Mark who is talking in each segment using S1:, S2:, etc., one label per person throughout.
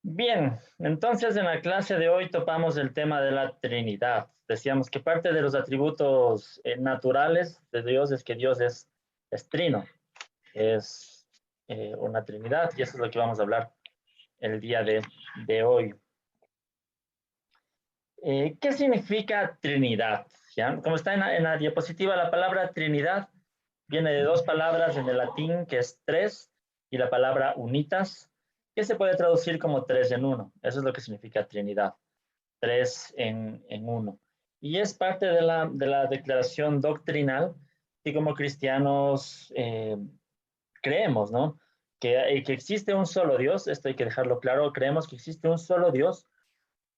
S1: Bien, entonces en la clase de hoy topamos el tema de la Trinidad. Decíamos que parte de los atributos naturales de Dios es que Dios es trino, es una Trinidad, y eso es lo que vamos a hablar el día de hoy. ¿Qué significa Trinidad? ¿Ya? Como está en la diapositiva, la palabra Trinidad viene de dos palabras en el latín, que es tres, y la palabra unitas, que se puede traducir como tres en uno. Eso es lo que significa Trinidad. Tres en uno. Y es parte de la declaración doctrinal que como cristianos creemos, ¿no? Que existe un solo Dios, esto hay que dejarlo claro, creemos que existe un solo Dios,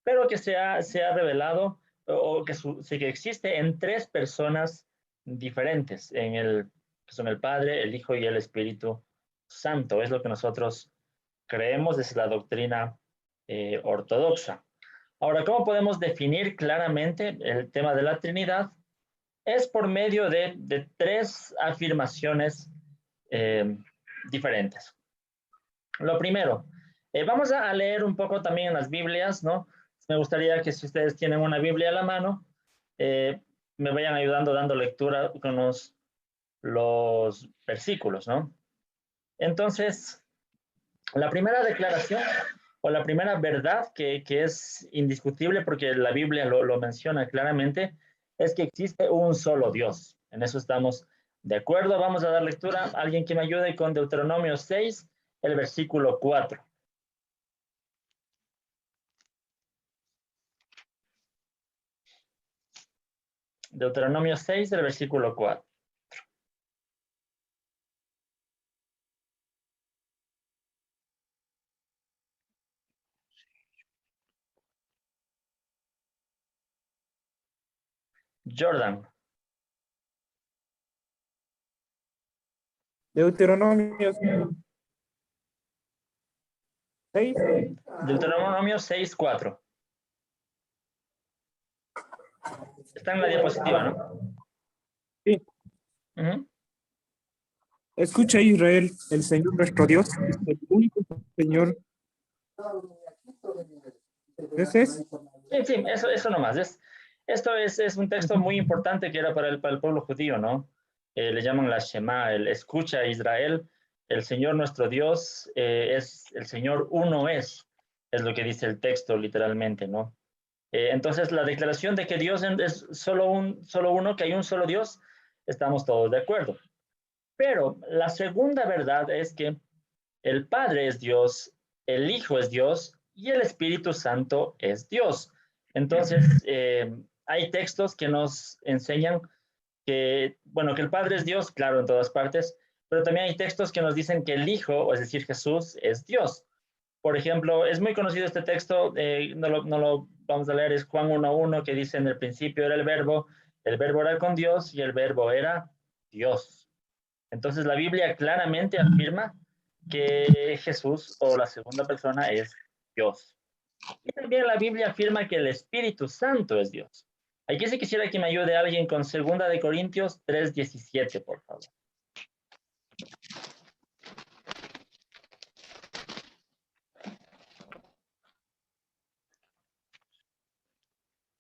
S1: pero que se ha revelado o que, sí, que existe en tres personas diferentes, que son el Padre, el Hijo y el Espíritu Santo. Es lo que nosotros creemos, es la doctrina ortodoxa. Ahora, ¿cómo podemos definir claramente el tema de la Trinidad? Es por medio de tres afirmaciones eh, diferentes. Lo primero, vamos a leer un poco también en las Biblias, ¿no? Me gustaría que si ustedes tienen una Biblia a la mano, eh, me vayan ayudando dando lectura con los versículos, ¿no? Entonces, la primera declaración o la primera verdad que es indiscutible porque la Biblia lo menciona claramente es que existe un solo Dios. En eso estamos de acuerdo. Vamos a dar lectura. Alguien que me ayude con Deuteronomio 6, el versículo 4. Deuteronomio 6, el versículo 4. Jordan.
S2: Deuteronomio 6.
S1: Deuteronomio 6, 4. Está en la diapositiva, ¿no?
S2: Sí. Escucha, Israel, el Señor nuestro Dios es el único Señor. ¿Ese es?
S1: Sí, sí, eso nomás. Esto es un texto muy importante que era para el pueblo judío, ¿no? Le llaman la Shema, el escucha Israel, el Señor nuestro Dios es el Señor uno es lo que dice el texto literalmente, ¿no? Entonces, la declaración de que Dios es solo uno, que hay un solo Dios, estamos todos de acuerdo. Pero la segunda verdad es que el Padre es Dios, el Hijo es Dios y el Espíritu Santo es Dios. Entonces, hay textos que nos enseñan que, bueno, que el Padre es Dios, claro, en todas partes, pero también hay textos que nos dicen que el Hijo, es decir, Jesús, es Dios. Por ejemplo, es muy conocido este texto, no lo vamos a leer, es Juan 1:1, que dice en el principio era el verbo era con Dios y el verbo era Dios. Entonces la Biblia claramente afirma que Jesús o la segunda persona es Dios. Y también la Biblia afirma que el Espíritu Santo es Dios. Aquí sí quisiera que me ayude alguien con 2 Corintios 3:17, por favor.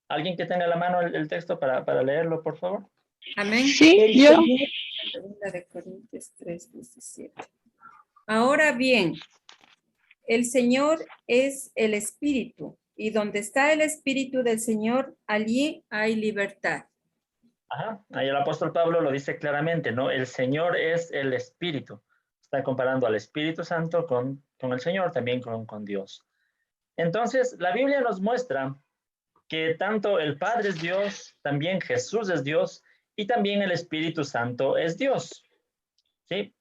S1: ¿Alguien que tenga a la mano el texto para leerlo, por favor?
S3: Amén.
S4: Sí, yo.
S3: Segunda de Corintios 3:17. Ahora bien, el Señor es el Espíritu, y donde está el Espíritu del Señor, allí hay libertad.
S1: Ajá, ahí el apóstol Pablo lo dice claramente, ¿no? El Señor es el Espíritu. Está comparando al Espíritu Santo con el Señor, también con Dios. Entonces, la Biblia nos muestra que tanto el Padre es Dios, también Jesús es Dios y también el Espíritu Santo es Dios. ¿Sí?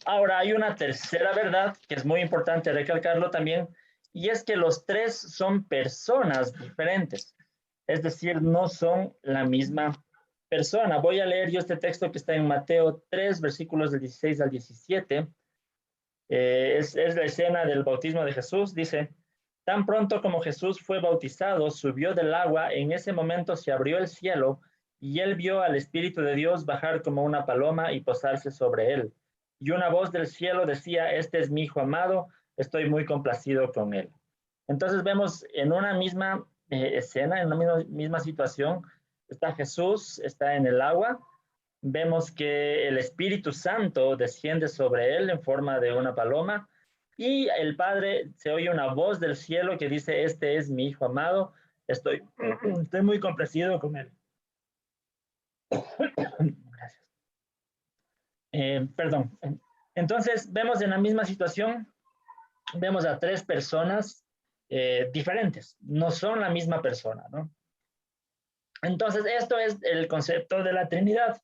S1: Ahora hay una tercera verdad que es muy importante recalcarlo también, y es que los tres son personas diferentes, es decir, no son la misma persona. Voy a leer yo este texto que está en Mateo 3, versículos del 16 al 17. Es la escena del bautismo de Jesús. Dice, tan pronto como Jesús fue bautizado, subió del agua, en ese momento se abrió el cielo y él vio al Espíritu de Dios bajar como una paloma y posarse sobre él. Y una voz del cielo decía, este es mi hijo amado, estoy muy complacido con él. Entonces vemos en una misma escena, en una misma situación, está Jesús, está en el agua, vemos que el Espíritu Santo desciende sobre él en forma de una paloma y el Padre, se oye una voz del cielo que dice, este es mi Hijo amado, estoy muy complacido con él. Gracias. Perdón. Entonces vemos en la misma situación, vemos a tres personas diferentes, no son la misma persona, ¿no? Entonces esto es el concepto de la Trinidad.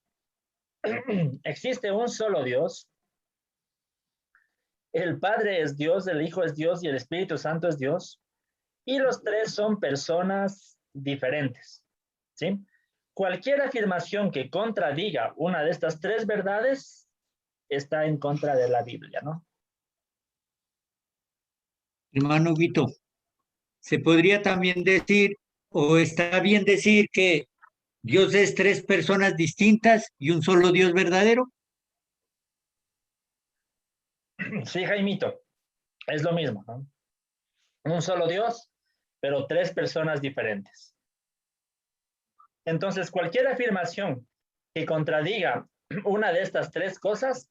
S1: Existe un solo Dios, el Padre es Dios, el Hijo es Dios y el Espíritu Santo es Dios, y los tres son personas diferentes, ¿sí? Cualquier afirmación que contradiga una de estas tres verdades está en contra de la Biblia, ¿no?
S4: Hermano Huguito, ¿se podría también decir, o está bien decir que Dios es tres personas distintas y un solo Dios verdadero?
S1: Sí, Jaimito, es lo mismo, ¿no? Un solo Dios, pero tres personas diferentes. Entonces, cualquier afirmación que contradiga una de estas tres cosas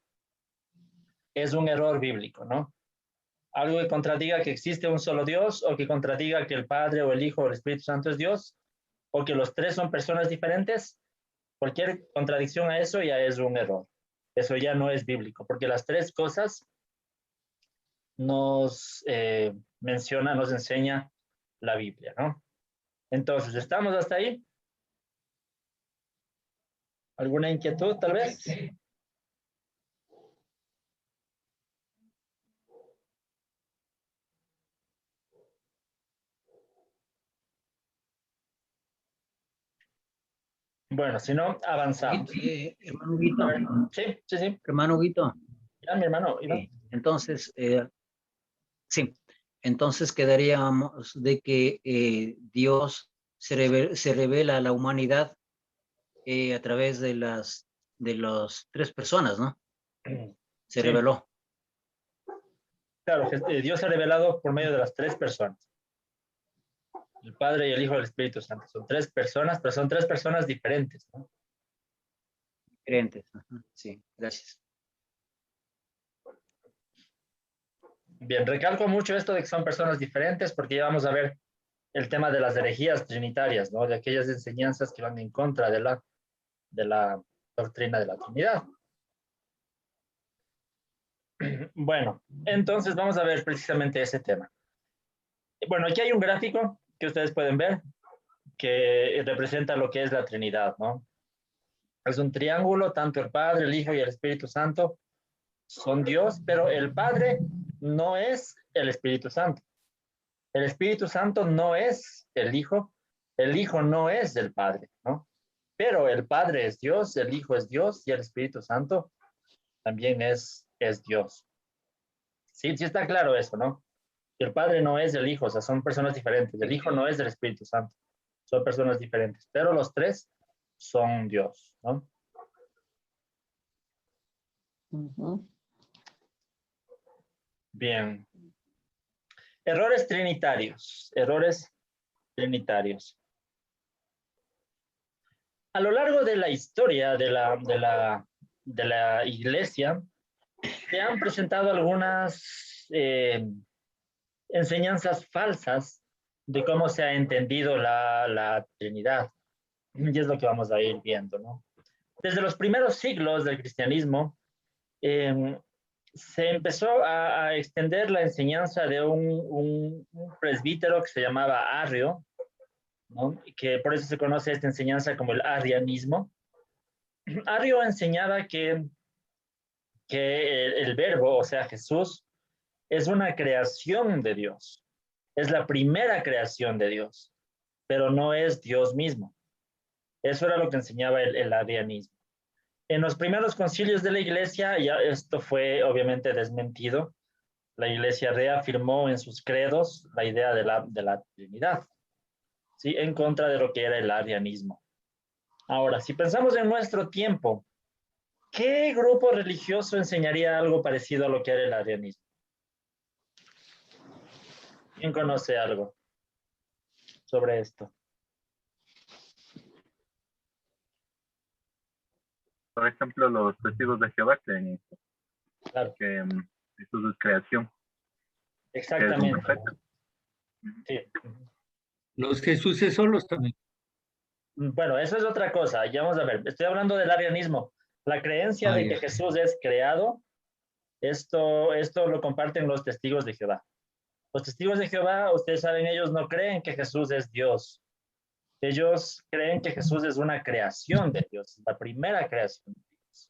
S1: es un error bíblico, ¿no? Algo que contradiga que existe un solo Dios, o que contradiga que el Padre o el Hijo o el Espíritu Santo es Dios, o que los tres son personas diferentes, cualquier contradicción a eso ya es un error. Eso ya no es bíblico, porque las tres cosas nos menciona, nos enseña la Biblia, ¿no? Entonces, ¿estamos hasta ahí? ¿Alguna inquietud, tal vez? Bueno, si no, avanzamos.
S5: Hermano Huguito,
S1: Sí.
S5: hermano Huguito.
S1: Ya, mi hermano, Iván.
S5: Entonces, sí, entonces quedaríamos de que Dios se revela a la humanidad a través de las tres personas, ¿no? Se
S1: Sí.
S5: reveló.
S1: Claro, Dios se ha revelado por medio de las tres personas. El Padre y el Hijo y el Espíritu Santo. Son tres personas, pero son tres personas diferentes, ¿no?
S5: Diferentes. Sí, gracias.
S1: Bien, recalco mucho esto de que son personas diferentes porque ya vamos a ver el tema de las herejías trinitarias, ¿no? De aquellas enseñanzas que van en contra de la doctrina de la Trinidad. Bueno, entonces vamos a ver precisamente ese tema. Bueno, aquí hay un gráfico que ustedes pueden ver que representa lo que es la Trinidad, ¿no? Es un triángulo, tanto el Padre, el Hijo y el Espíritu Santo son Dios, pero el Padre no es el Espíritu Santo. El Espíritu Santo no es el Hijo no es el Padre, ¿no? Pero el Padre es Dios, el Hijo es Dios y el Espíritu Santo también es Dios. Sí, sí está claro eso, ¿no? El Padre no es el Hijo, o sea, son personas diferentes. El Hijo no es del Espíritu Santo, son personas diferentes, pero los tres son Dios, ¿no? Bien. Errores trinitarios. A lo largo de la historia de la iglesia, se han presentado algunas enseñanzas falsas de cómo se ha entendido la Trinidad. Y es lo que vamos a ir viendo, ¿no? Desde los primeros siglos del cristianismo, se empezó a extender la enseñanza de un presbítero que se llamaba Arrio, ¿no? Que por eso se conoce esta enseñanza como el arrianismo. Arrio enseñaba que el verbo, o sea, Jesús, es una creación de Dios. Es la primera creación de Dios, pero no es Dios mismo. Eso era lo que enseñaba el arrianismo. En los primeros concilios de la iglesia, ya esto fue obviamente desmentido. La iglesia reafirmó en sus credos la idea de la Trinidad, ¿sí? En contra de lo que era el arrianismo. Ahora, si pensamos en nuestro tiempo, ¿qué grupo religioso enseñaría algo parecido a lo que era el arrianismo? ¿Quién conoce algo sobre esto?
S6: Por ejemplo, los testigos de Jehová creen esto,
S1: Claro,
S6: que Jesús es creación, que es un
S1: exactamente.
S6: profeta.
S1: Sí.
S4: Los Jesuses solos también.
S1: Bueno, eso es otra cosa. Ya vamos a ver. Estoy hablando del arianismo. La creencia
S4: Ah,
S1: de que
S4: ya.
S1: Jesús es creado, esto lo comparten los testigos de Jehová. Los testigos de Jehová, ustedes saben, ellos no creen que Jesús es Dios. Ellos creen que Jesús es una creación de Dios, la primera creación de Dios,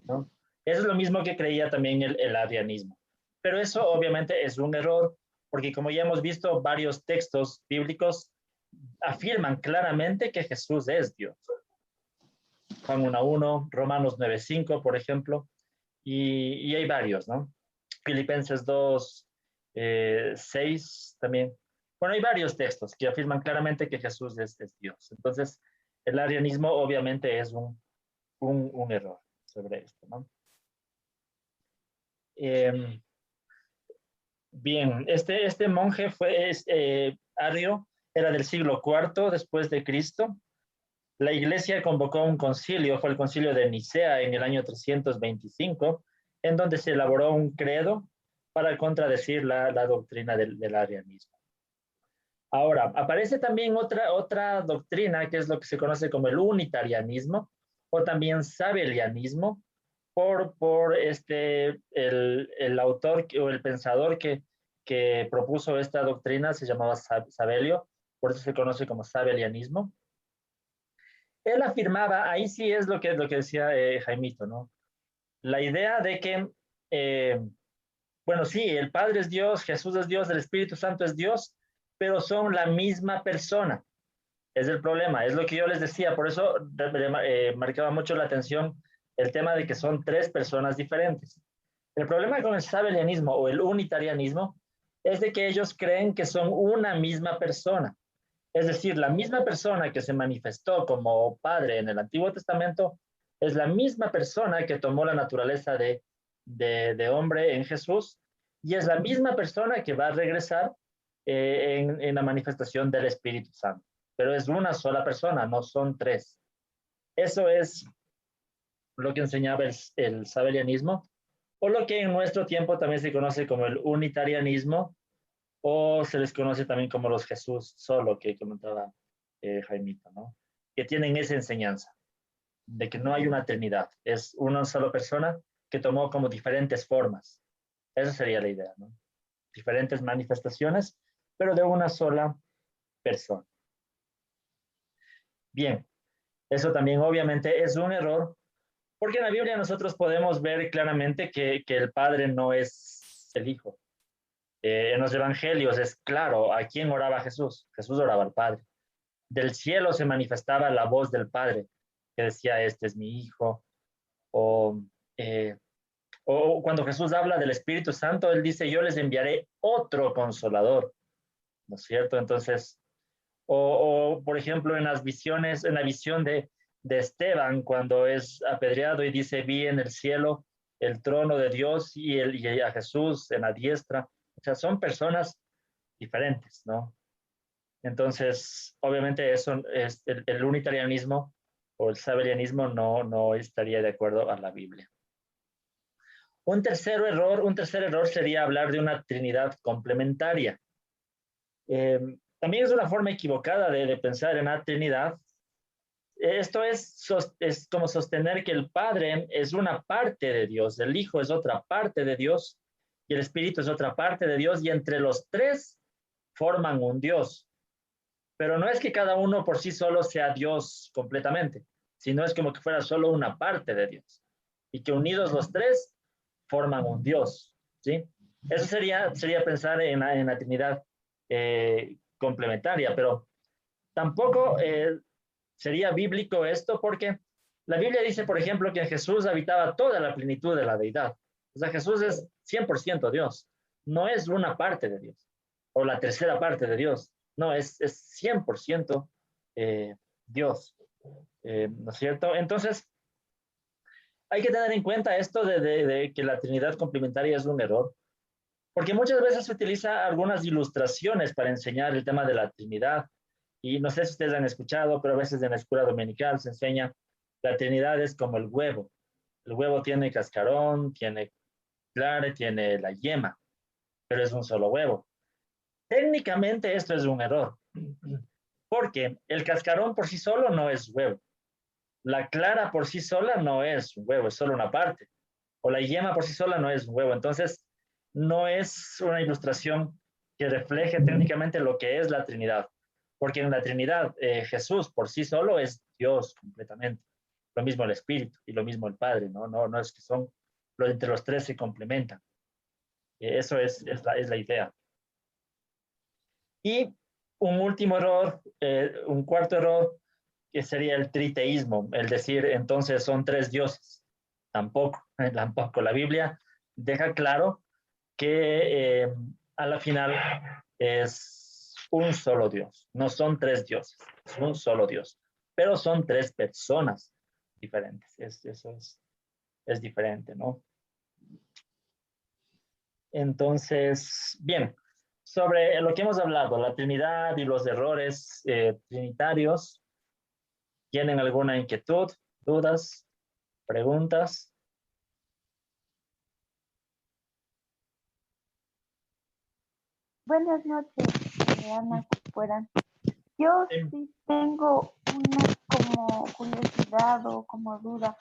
S1: ¿no? Eso es lo mismo que creía también el arianismo. Pero eso obviamente es un error, porque como ya hemos visto, varios textos bíblicos afirman claramente que Jesús es Dios. Juan 1:1, Romanos 9:5, por ejemplo, y hay varios, ¿no? Filipenses 2:6 también. Bueno, hay varios textos que afirman claramente que Jesús es Dios. Entonces, el arianismo obviamente es un error sobre esto, ¿no? Bien, este monje fue ario, era del siglo IV después de Cristo. La iglesia convocó un concilio, fue el concilio de Nicea en el año 325, en donde se elaboró un credo para contradecir la doctrina del arianismo. Ahora, aparece también otra doctrina que es lo que se conoce como el unitarianismo o también sabelianismo por el autor o el pensador que propuso esta doctrina se llamaba Sabelio, por eso se conoce como sabelianismo. Él afirmaba, ahí sí es lo que decía Jaimito, ¿no? La idea de que, bueno, sí, el Padre es Dios, Jesús es Dios, el Espíritu Santo es Dios, pero son la misma persona. Es el problema, es lo que yo les decía, por eso marcaba mucho la atención el tema de que son tres personas diferentes. El problema con el sabelianismo o el unitarianismo es de que ellos creen que son una misma persona. Es decir, la misma persona que se manifestó como Padre en el Antiguo Testamento es la misma persona que tomó la naturaleza de hombre en Jesús y es la misma persona que va a regresar en la manifestación del Espíritu Santo. Pero es una sola persona, no son tres. Eso es lo que enseñaba el sabelianismo, o lo que en nuestro tiempo también se conoce como el unitarianismo, o se les conoce también como los Jesús solo, que comentaba Jaimito, ¿no? Que tienen esa enseñanza de que no hay una Trinidad, es una sola persona que tomó como diferentes formas. Esa sería la idea, ¿no? Diferentes manifestaciones, pero de una sola persona. Bien, eso también obviamente es un error, porque en la Biblia nosotros podemos ver claramente que el Padre no es el Hijo. En los evangelios es claro a quién oraba Jesús. Jesús oraba al Padre. Del cielo se manifestaba la voz del Padre que decía, este es mi Hijo. O cuando Jesús habla del Espíritu Santo, él dice, yo les enviaré otro consolador, ¿no es cierto? Entonces, por ejemplo, en las visiones, en la visión de Esteban, cuando es apedreado y dice, vi en el cielo el trono de Dios y a Jesús en la diestra. O sea, son personas diferentes, ¿no? Entonces, obviamente eso es el unitarianismo o el sabelianismo no estaría de acuerdo a la Biblia. Un tercer error sería hablar de una Trinidad complementaria. También es una forma equivocada de pensar en la Trinidad. Esto es como sostener que el Padre es una parte de Dios, el Hijo es otra parte de Dios y el Espíritu es otra parte de Dios y entre los tres forman un Dios. Pero no es que cada uno por sí solo sea Dios completamente, sino es como que fuera solo una parte de Dios y que unidos los tres forman un Dios, ¿sí? Eso sería pensar en la Trinidad complementaria, pero tampoco sería bíblico esto porque la Biblia dice, por ejemplo, que en Jesús habitaba toda la plenitud de la deidad. O sea, Jesús es 100% Dios, no es una parte de Dios o la tercera parte de Dios, no, es 100% Dios, ¿no es cierto? Entonces, hay que tener en cuenta esto de que la Trinidad complementaria es un error, Porque muchas veces se utiliza algunas ilustraciones para enseñar el tema de la Trinidad. Y no sé si ustedes han escuchado, pero a veces en la escuela dominical se enseña la Trinidad es como el huevo. El huevo tiene cascarón, tiene clara, tiene la yema, pero es un solo huevo. Técnicamente esto es un error, porque el cascarón por sí solo no es huevo. La clara por sí sola no es un huevo, es solo una parte. O la yema por sí sola no es un huevo. Entonces, no es una ilustración que refleje técnicamente lo que es la Trinidad. Porque en la Trinidad, Jesús por sí solo es Dios completamente. Lo mismo el Espíritu y lo mismo el Padre, ¿no? No es que son, entre los tres se complementan. Eso es la idea. Y un último error, un cuarto error, que sería el triteísmo, el decir entonces son tres dioses. Tampoco, tampoco. La Biblia deja claro que a la final es un solo Dios, no son tres dioses, es un solo Dios, pero son tres personas diferentes. Eso es diferente, ¿no? Entonces, bien, sobre lo que hemos hablado, la Trinidad y los errores trinitarios, ¿tienen alguna inquietud, dudas, preguntas?
S7: Buenas noches, Ana Corcuera. Yo sí tengo una como curiosidad o como duda.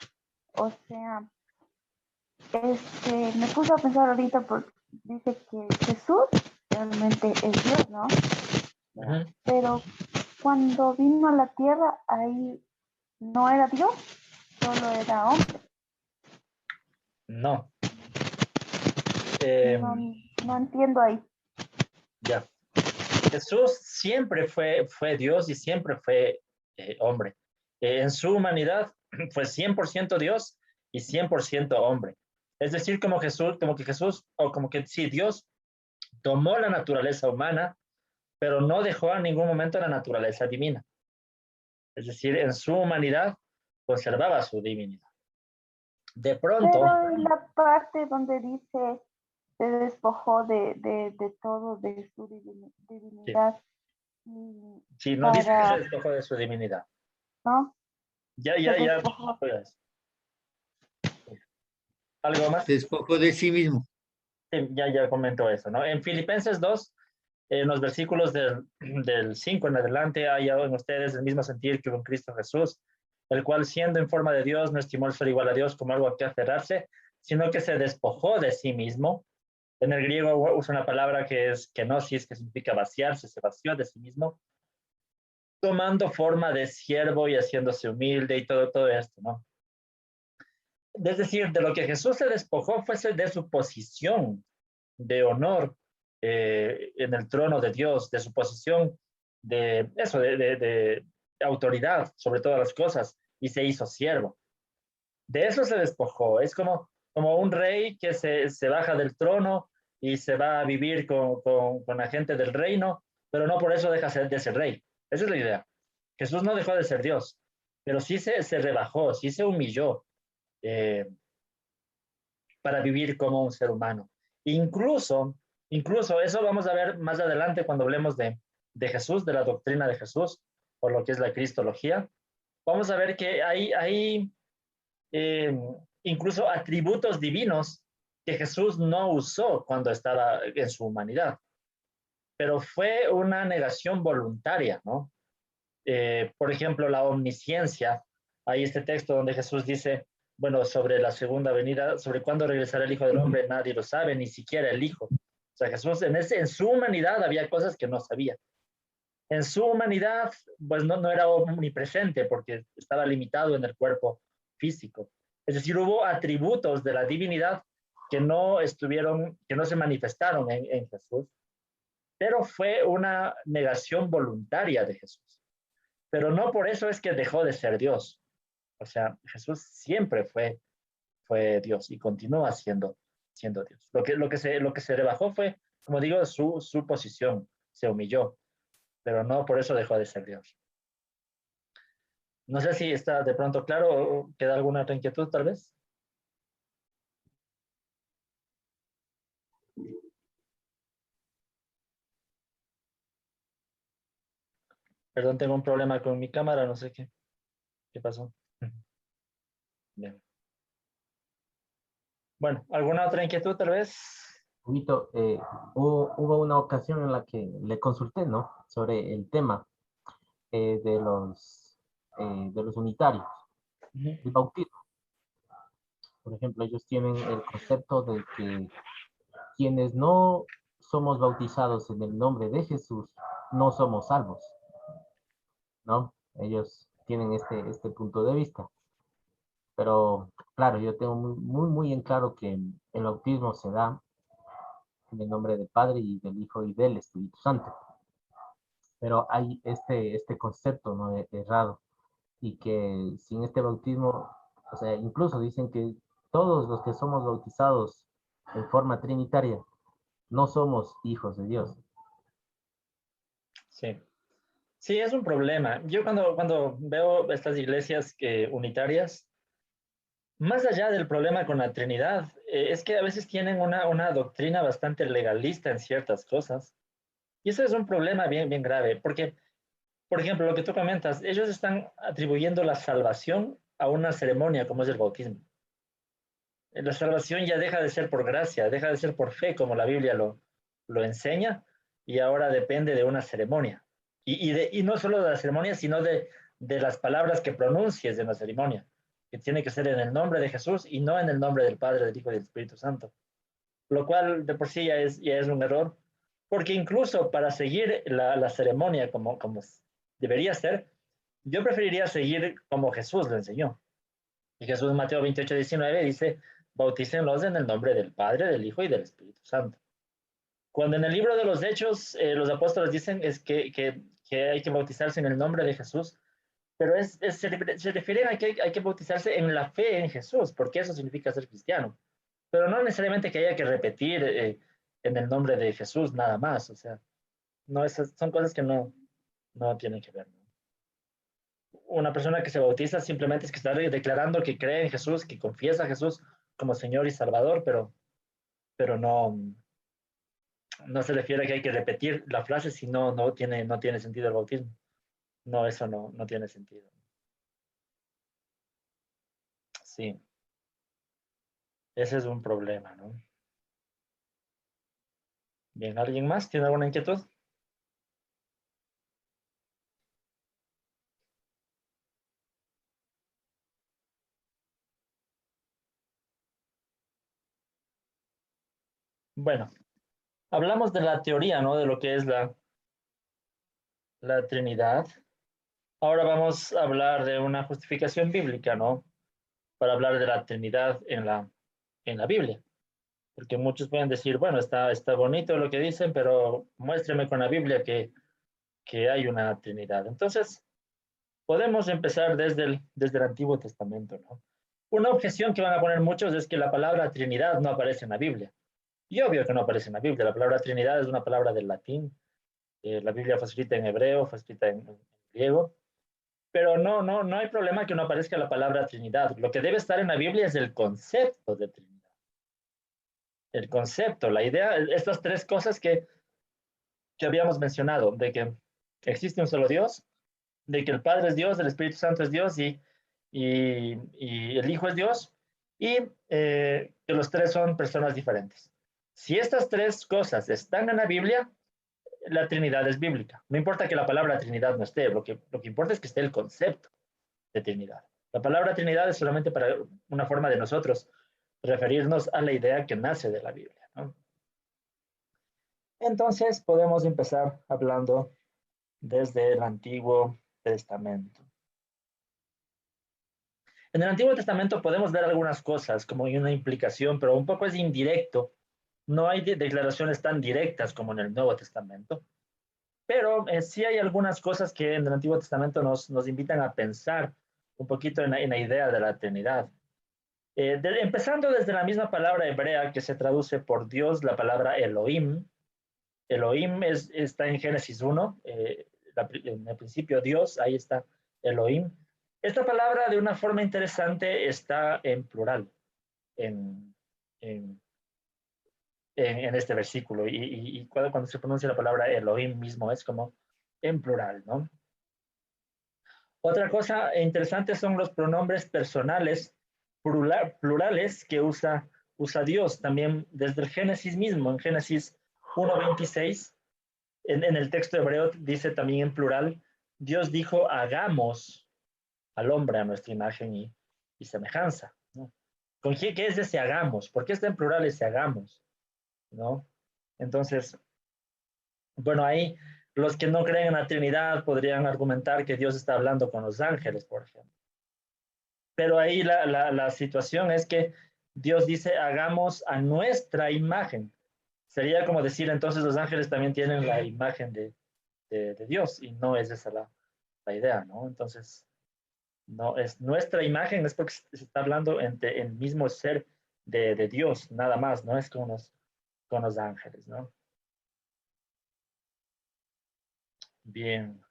S7: O sea, me puse a pensar ahorita porque dice que Jesús realmente es Dios, ¿no?
S1: Ujú.
S7: Pero cuando vino a la tierra, ahí no era Dios, solo era hombre.
S1: No.
S7: No entiendo ahí.
S1: Ya. Jesús siempre fue Dios y siempre fue hombre. En su humanidad fue 100% Dios y 100% hombre. Es decir, como que Jesús, o como que sí, Dios tomó la naturaleza humana, pero no dejó a ningún momento la naturaleza divina. Es decir, en su humanidad conservaba su divinidad. De pronto,
S7: Pero en la parte donde dice se despojó de todo, de su divinidad. Y
S1: sí, no dice que se
S7: para,
S1: despojó de su divinidad.
S7: ¿no?
S1: Ya,
S7: Se
S1: ya, ya.
S7: despojó.
S1: ¿Algo más?
S4: Despojó de sí mismo.
S1: Sí, ya comentó eso, ¿no? En Filipenses 2, en los versículos del 5 en adelante, hay en ustedes el mismo sentir que hubo en Cristo Jesús, el cual siendo en forma de Dios no estimó el ser igual a Dios como algo a que aferrarse, sino que se despojó de sí mismo. En el griego usa una palabra que es kenosis, que significa vaciarse, se vació de sí mismo, tomando forma de siervo y haciéndose humilde y todo esto, ¿no? Es decir, de lo que Jesús se despojó fue de su posición de honor en el trono de Dios, de su posición de eso, de autoridad sobre todas las cosas, y se hizo siervo. De eso se despojó. Es como un rey que se baja del trono y se va a vivir con la gente del reino, pero no por eso deja de ser rey. Esa es la idea. Jesús no dejó de ser Dios, pero sí se rebajó, sí se humilló eh, para vivir como un ser humano. Incluso eso vamos a ver más adelante cuando hablemos de Jesús, de la doctrina de Jesús, por lo que es la cristología. Vamos a ver que hay incluso atributos divinos que Jesús no usó cuando estaba en su humanidad, pero fue una negación voluntaria, ¿no? Por ejemplo, la omnisciencia. Hay este texto donde Jesús dice, bueno, sobre la segunda venida, sobre cuándo regresará el Hijo del Hombre, nadie lo sabe, ni siquiera el Hijo. O sea, Jesús en su humanidad había cosas que no sabía. En su humanidad, pues no era omnipresente porque estaba limitado en el cuerpo físico. Es decir, hubo atributos de la divinidad que no se manifestaron en Jesús, pero fue una negación voluntaria de Jesús. Pero no por eso es que dejó de ser Dios. O sea, Jesús siempre fue Dios y continúa siendo Dios. Lo que se rebajó fue, como digo, su posición, se humilló, pero no por eso dejó de ser Dios. No sé si está de pronto claro o queda alguna otra inquietud, tal vez. Perdón, tengo un problema con mi cámara, no sé qué pasó. Bien. Bueno, ¿alguna otra inquietud tal vez?
S8: Huguito, hubo una ocasión en la que le consulté, ¿no? Sobre el tema eh, de los, de los unitarios,
S1: Ujú.
S8: el bautismo. Por ejemplo, ellos tienen el concepto de que quienes no somos bautizados en el nombre de Jesús, no somos salvos, ¿no? Ellos tienen este punto de vista. Pero claro, yo tengo muy en claro que el bautismo se da en el nombre del Padre y del Hijo y del Espíritu Santo. Pero hay este concepto, ¿no? Errado, y que sin este bautismo, o sea, incluso dicen que todos los que somos bautizados en forma trinitaria no somos hijos de Dios.
S1: Sí. Sí, es un problema. Yo cuando veo estas iglesias unitarias, más allá del problema con la Trinidad, es que a veces tienen una doctrina bastante legalista en ciertas cosas. Y eso es un problema bien grave, porque, por ejemplo, lo que tú comentas, ellos están atribuyendo la salvación a una ceremonia como es el bautismo. La salvación ya deja de ser por gracia, deja de ser por fe, como la Biblia lo enseña, y ahora depende de una ceremonia. Y no solo de la ceremonia, sino de las palabras que pronuncies en la ceremonia, que tiene que ser en el nombre de Jesús y no en el nombre del Padre, del Hijo y del Espíritu Santo. Lo cual de por sí ya es un error, porque incluso para seguir la ceremonia como debería ser, yo preferiría seguir como Jesús lo enseñó. Y Jesús en Mateo 28:19 dice, bautícenlos en el nombre del Padre, del Hijo y del Espíritu Santo. Cuando en el libro de los Hechos los apóstoles dicen es que hay que bautizarse en el nombre de Jesús, pero se refieren a que hay que bautizarse en la fe en Jesús, porque eso significa ser cristiano. Pero no necesariamente que haya que repetir en el nombre de Jesús nada más, o sea, no, esas son cosas que no tienen que ver, ¿no? Una persona que se bautiza simplemente es que está declarando que cree en Jesús, que confiesa a Jesús como Señor y Salvador, pero no se refiere a que hay que repetir la frase si no tiene sentido el bautismo. No, eso no tiene sentido. Sí, ese es un problema, ¿no? Bien, ¿alguien más tiene alguna inquietud? Bueno, hablamos de la teoría, ¿no? De lo que es la Trinidad. Ahora vamos a hablar de una justificación bíblica, ¿no? Para hablar de la Trinidad en la Biblia. Porque muchos pueden decir, bueno, está bonito lo que dicen, pero muéstreme con la Biblia que hay una Trinidad. Entonces, podemos empezar desde el Antiguo Testamento, ¿no? Una objeción que van a poner muchos es que la palabra Trinidad no aparece en la Biblia. Y obvio que no aparece en la Biblia. La palabra Trinidad es una palabra del latín. La Biblia fue escrita en hebreo, fue escrita en griego. Pero no hay problema que no aparezca la palabra Trinidad. Lo que debe estar en la Biblia es el concepto de Trinidad. El concepto, la idea, estas tres cosas que habíamos mencionado, de que existe un solo Dios, de que el Padre es Dios, el Espíritu Santo es Dios y el Hijo es Dios, y que los tres son personas diferentes. Si estas tres cosas están en la Biblia, la Trinidad es bíblica. No importa que la palabra Trinidad no esté, lo que importa es que esté el concepto de Trinidad. La palabra Trinidad es solamente para una forma de nosotros referirnos a la idea que nace de la Biblia, ¿no? Entonces podemos empezar hablando desde el Antiguo Testamento. En el Antiguo Testamento podemos ver algunas cosas como una implicación, pero un poco es indirecto. No hay declaraciones tan directas como en el Nuevo Testamento, pero sí hay algunas cosas que en el Antiguo Testamento nos invitan a pensar un poquito en la idea de la Trinidad. Empezando desde la misma palabra hebrea que se traduce por Dios, la palabra Elohim. Elohim está en Génesis 1, en el principio Dios, ahí está Elohim. Esta palabra de una forma interesante está en plural en, en, en este versículo y cuando se pronuncia la palabra Elohim mismo es como en plural, ¿no? Otra cosa interesante son los pronombres personales plurales que usa Dios también desde el Génesis mismo. En Génesis 1:26, en el texto hebreo dice también en plural, Dios dijo, hagamos al hombre a nuestra imagen y semejanza, ¿no? ¿Qué es ese hagamos? ¿Por qué está en plural ese hagamos? ¿No? Entonces, bueno, ahí los que no creen en la Trinidad podrían argumentar que Dios está hablando con los ángeles, por ejemplo. Pero ahí la situación es que Dios dice, hagamos a nuestra imagen. Sería como decir, entonces los ángeles también tienen la imagen de Dios, y no es esa la idea, ¿no? Entonces, no es nuestra imagen, es porque se está hablando entre el mismo ser de Dios, nada más, no es con los ángeles, ¿no? Bien.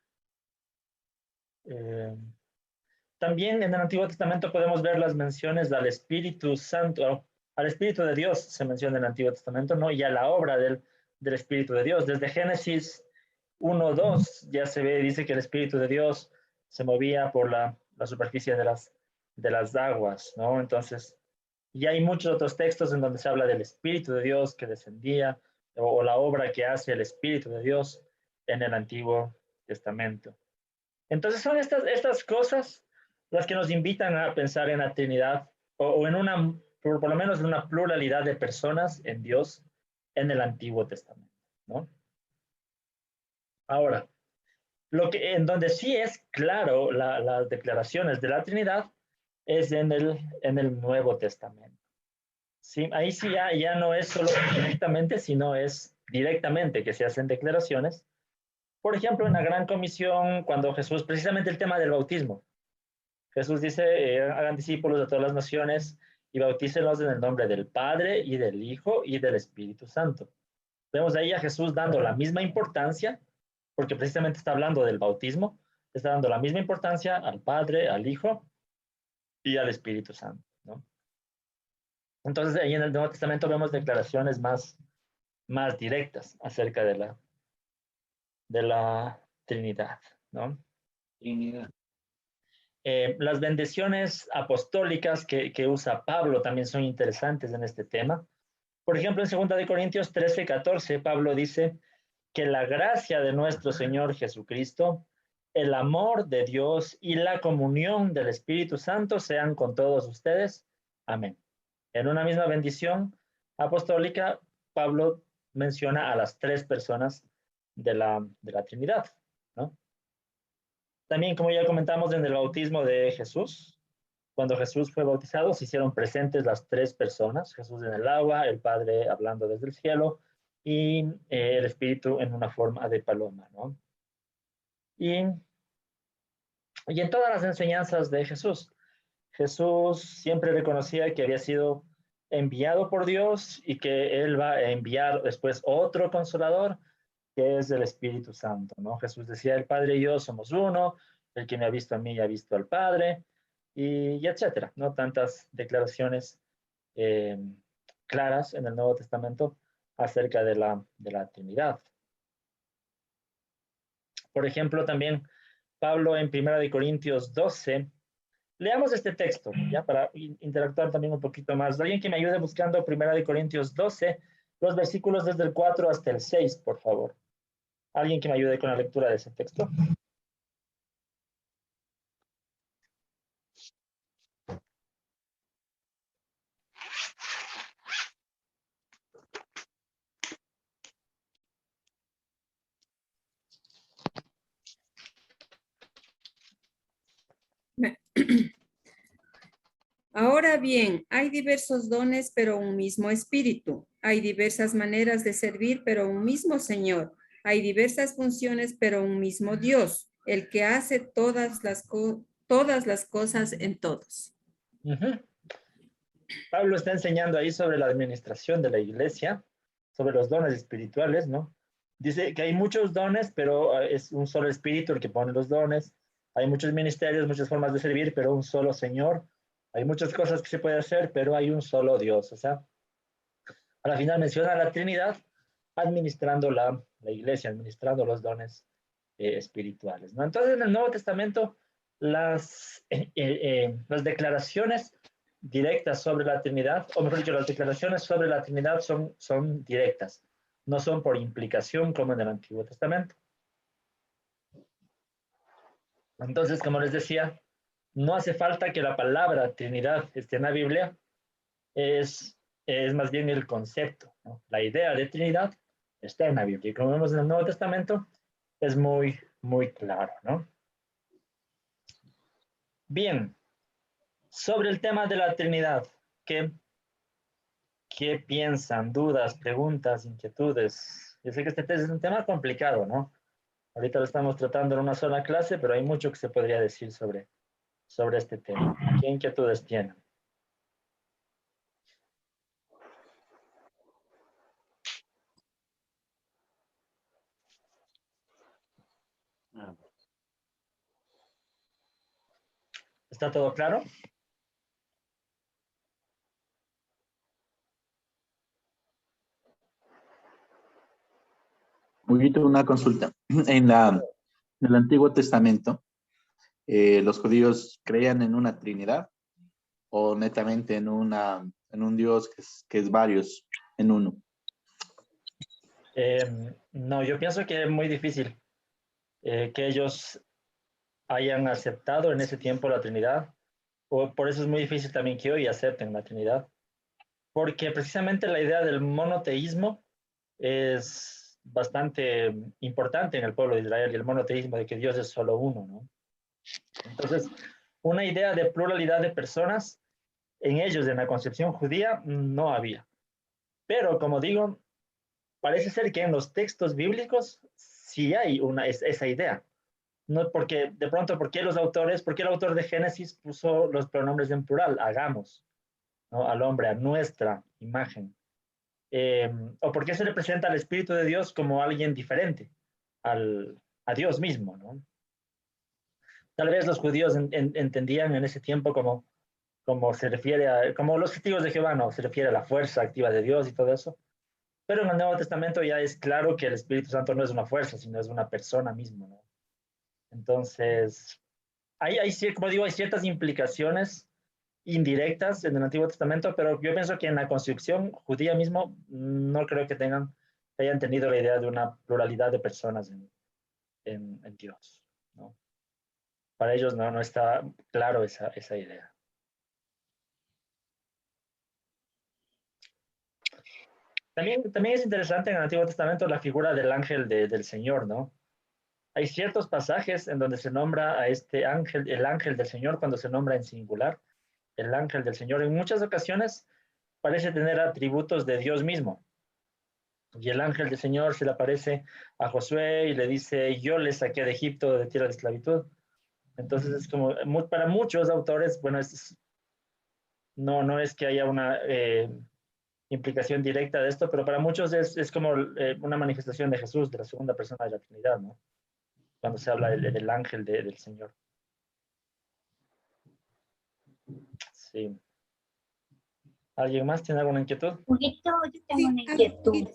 S1: También en el Antiguo Testamento podemos ver las menciones al Espíritu Santo, al Espíritu de Dios se menciona en el Antiguo Testamento, ¿no? Y a la obra del Espíritu de Dios. Desde Génesis 1:2 ya se ve, dice que el Espíritu de Dios se movía por la superficie de las aguas, ¿no? Entonces, y hay muchos otros textos en donde se habla del Espíritu de Dios que descendía, o la obra que hace el Espíritu de Dios en el Antiguo Testamento. Entonces son estas cosas las que nos invitan a pensar en la Trinidad o en por lo menos en una pluralidad de personas en Dios en el Antiguo Testamento, ¿no? Ahora, en donde sí es claro las declaraciones de la Trinidad es en el Nuevo Testamento. ¿Sí? Ahí sí ya no es solo directamente, sino es directamente que se hacen declaraciones. Por ejemplo, en la Gran Comisión, cuando Jesús, precisamente el tema del bautismo, Jesús dice, hagan discípulos de todas las naciones y bautícenlos en el nombre del Padre y del Hijo y del Espíritu Santo. Vemos ahí a Jesús dando la misma importancia, porque precisamente está hablando del bautismo, está dando la misma importancia al Padre, al Hijo y al Espíritu Santo, ¿no? Entonces ahí en el Nuevo Testamento vemos declaraciones más directas acerca de la Trinidad, ¿no?
S5: Trinidad.
S1: Las bendiciones apostólicas que usa Pablo también son interesantes en este tema. Por ejemplo, en 2 Corintios 13:14, Pablo dice que la gracia de nuestro Señor Jesucristo, el amor de Dios y la comunión del Espíritu Santo sean con todos ustedes. Amén. En una misma bendición apostólica, Pablo menciona a las tres personas de la Trinidad, ¿no? También, como ya comentamos en el bautismo de Jesús, cuando Jesús fue bautizado, se hicieron presentes las tres personas, Jesús en el agua, el Padre hablando desde el cielo y el Espíritu en una forma de paloma, ¿no? Y en todas las enseñanzas de Jesús, Jesús siempre reconocía que había sido enviado por Dios y que Él va a enviar después otro consolador, que es el Espíritu Santo, ¿no? Jesús decía, el Padre y yo somos uno, el que me ha visto a mí ya ha visto al Padre, y etcétera, ¿no? Tantas declaraciones claras en el Nuevo Testamento acerca de la Trinidad. Por ejemplo, también Pablo en 1 Corintios 12, leamos este texto, ya para interactuar también un poquito más. Alguien que me ayude buscando 1 Corintios 12, los versículos desde el 4 hasta el 6, por favor. ¿Alguien que me ayude con la lectura de ese texto?
S3: Ahora bien, hay diversos dones, pero un mismo espíritu. Hay diversas maneras de servir, pero un mismo Señor. Hay diversas funciones, pero un mismo Dios, el que hace todas las cosas en todos.
S1: Pablo está enseñando ahí sobre la administración de la iglesia, sobre los dones espirituales, ¿no? Dice que hay muchos dones, pero es un solo espíritu el que pone los dones. Hay muchos ministerios, muchas formas de servir, pero un solo Señor. Hay muchas cosas que se puede hacer, pero hay un solo Dios. O sea, al final menciona la Trinidad administrando la iglesia, administrando los dones espirituales, ¿no? Entonces, en el Nuevo Testamento las declaraciones directas sobre la Trinidad, o mejor dicho, las declaraciones sobre la Trinidad son directas, no son por implicación como en el Antiguo Testamento. Entonces, como les decía, no hace falta que la palabra Trinidad esté en la Biblia, es más bien el concepto, ¿no? La idea de Trinidad está en la Biblia, y como vemos en el Nuevo Testamento, es muy, muy claro, ¿no? Bien, sobre el tema de la Trinidad, ¿qué piensan? ¿Dudas, preguntas, inquietudes? Yo sé que este es un tema complicado, ¿no? Ahorita lo estamos tratando en una sola clase, pero hay mucho que se podría decir sobre este tema. ¿Qué inquietudes tienen? ¿Está todo claro?
S9: Huguito, una consulta. En el Antiguo Testamento, ¿los judíos creían en una Trinidad o netamente en un Dios que es varios en uno?
S1: No, yo pienso que es muy difícil que ellos hayan aceptado en ese tiempo la Trinidad, o por eso es muy difícil también que hoy acepten la Trinidad, porque precisamente la idea del monoteísmo es bastante importante en el pueblo de Israel, y el monoteísmo de que Dios es solo uno, ¿no? Entonces, una idea de pluralidad de personas en ellos, en la concepción judía, no había. Pero, como digo, parece ser que en los textos bíblicos sí hay esa idea. No, porque de pronto, ¿por qué el autor de Génesis puso los pronombres en plural? Hagamos, ¿no? Al hombre, a nuestra imagen. ¿O por qué se le presenta al Espíritu de Dios como alguien diferente a Dios mismo, ¿no? Tal vez los judíos entendían en ese tiempo como se refiere como los testigos de Jehová, ¿no? Se refiere a la fuerza activa de Dios y todo eso. Pero en el Nuevo Testamento ya es claro que el Espíritu Santo no es una fuerza, sino es una persona misma, ¿no? Entonces, como digo, hay ciertas implicaciones indirectas en el Antiguo Testamento, pero yo pienso que en la construcción judía mismo no creo que hayan tenido la idea de una pluralidad de personas en Dios, ¿no? Para ellos no está claro esa idea. También es interesante en el Antiguo Testamento la figura del ángel del Señor, ¿no? Hay ciertos pasajes en donde se nombra a este ángel, el ángel del Señor, cuando se nombra en singular, el ángel del Señor. En muchas ocasiones parece tener atributos de Dios mismo. Y el ángel del Señor se le aparece a Josué y le dice, yo le saqué de Egipto, de tierra de esclavitud. Entonces es como, para muchos autores, bueno, no es que haya una implicación directa de esto, pero para muchos es como una manifestación de Jesús, de la segunda persona de la Trinidad, ¿no? Cuando se habla del ángel del Señor. Sí. ¿Alguien más tiene alguna inquietud?
S10: Huguito, yo tengo una inquietud.